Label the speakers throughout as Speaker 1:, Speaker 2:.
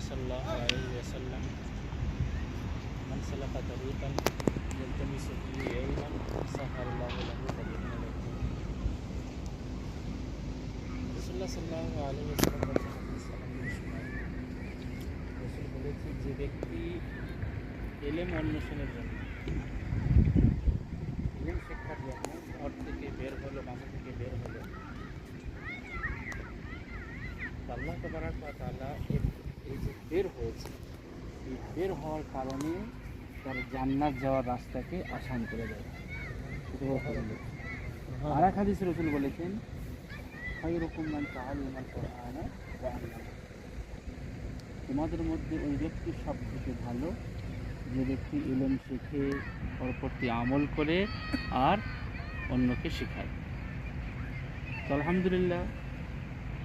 Speaker 1: صلى الله عليه وسلم من سلك طريقا يلتمس فيه علما سهل الله له طريقا إلى الجنة। রাসূলুল্লাহ সাল্লাল্লাহু আলাইহি ওয়াসাল্লাম বলেছেন, হাদিস আলহামদুলিল্লাহ শোনা, রাসূল বলেছেন, যে ব্যক্তি ইলম অন্বেষণের জন্য, ইলম শিক্ষার জন্য ঘর থেকে বের হলো, বাসা থেকে বের হলো, আল্লাহ তাবারাক ওয়া তাআলা এই যে বের হয়েছে, এই বের হওয়ার কারণে তার জান্নাত যাওয়ার রাস্তাকে আসান করে দেয়। আর এক হাদিসে রাসূল বলেছেন, খায়রুকুম মান তাআল্লামাল কুরআনা ওয়া আল্লামাহু। তোমাদের মধ্যে ওই ব্যক্তি সব থেকে ভালো যে ব্যক্তি ইলম শিখে ওর প্রতি আমল করে আর অন্যকে শেখায়। তো আলহামদুলিল্লাহ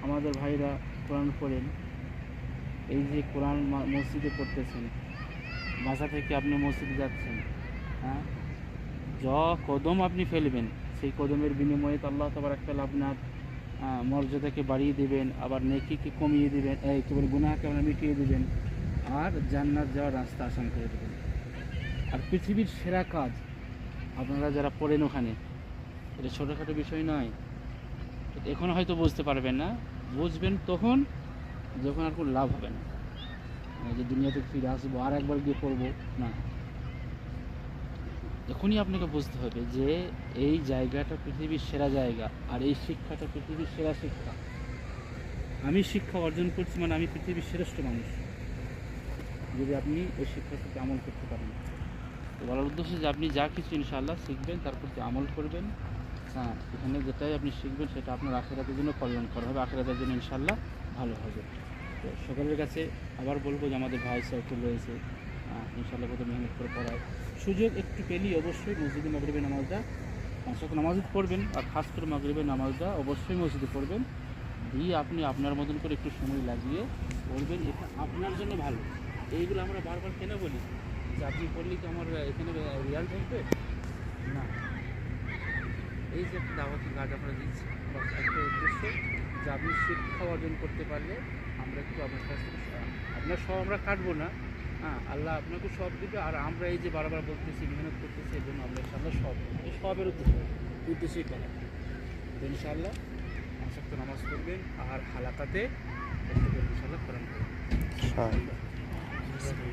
Speaker 1: আমাদের ভাইরা কোরআন পড়েন, এই যে কোরআন মসজিদে পড়তেছেন, বাসা থেকে আপনি মসজিদে যাচ্ছেন, হ্যাঁ, কদম আপনি ফেলবেন, সেই কদমের বিনিময়ে তো আল্লাহ তাবারক ওয়া তাআলা আপনার মর্যাদাকে বাড়িয়ে দেবেন, আবার নেকিকে কমিয়ে দেবেন, কেবল গুনাহকে আপনার মিটিয়ে দেবেন, আর জান্নাত যাওয়ার রাস্তা আসান করে দেবেন। আর পৃথিবীর সেরা কাজ আপনারা যারা পড়েন ওখানে, এটা ছোটোখাটো বিষয় নয়। এখন হয়তো বুঝতে পারবেন না, বুঝবেন তখন যখন আর কোনো লাভ হবে না, যে দুনিয়াতে ফিরে আসবো আর একবার গিয়ে পড়বো না। এখনই আপনাকে বুঝতে হবে যে এই জায়গাটা পৃথিবীর সেরা জায়গা, আর এই শিক্ষাটা পৃথিবীর সেরা শিক্ষা। আমি শিক্ষা অর্জন করছি মানে আমি পৃথিবীর শ্রেষ্ঠ মানুষ, যদি আপনি ওই শিক্ষার প্রতি আমল করতে পারেন। তো বলার উদ্দেশ্য যে আপনি যা কিছু ইনশাআল্লাহ শিখবেন তার প্রতি আমল করবেন। হ্যাঁ, এখানে যেটাই আপনি শিখবেন সেটা আপনার আখিরাতের জন্য কল্যাণ করা হবে, আখিরাতের জন্য ইনশাআল্লাহ ভালো হবে। তো সকলের কাছে আবার বলবো যে আমাদের ভাই সার্কেল রয়েছে, ইনশাআল্লাহ কত মেহনত করে পড়ায়, সুযোগ একটু পেলেই অবশ্যই মসজিদে মাগরিবের নামাজটা, 5 ওয়াক্ত নামাজ পড়বেন, আর খাস করে মাগরিবের নামাজটা অবশ্যই মসজিদে পড়বেন। দিয়ে আপনি আপনার মতন করে একটু সময় লাগিয়ে পড়বেন, এটা আপনার জন্য ভালো। এইগুলো আমরা বারবার কেন বলি যে আপনি পড়লে কি আমার এখানে রিয়াল থাকবে না। এই যে একটা দাওয়াতি কাজ আমরা দিচ্ছি, একটা উদ্দেশ্য যে আপনি শিক্ষা অর্জন করতে পারলে আমরা একটু আপনার কাছ থেকে, আপনার সব আমরা কাটবো না, হ্যাঁ, আল্লাহ আপনাকে সব দিবে। আর আমরা এই যে বারবার বলতেছি, মেহনত করতেছি, এর জন্য আমরা ইনশাআল্লাহ সবের উদ্দেশ্যই করা। তো ইনশাআল্লাহ 5 ওয়াক্ত নামাজ পড়বেন, আর হালাকাতে ইনশাআল্লাহ কোরআন পড়বেন।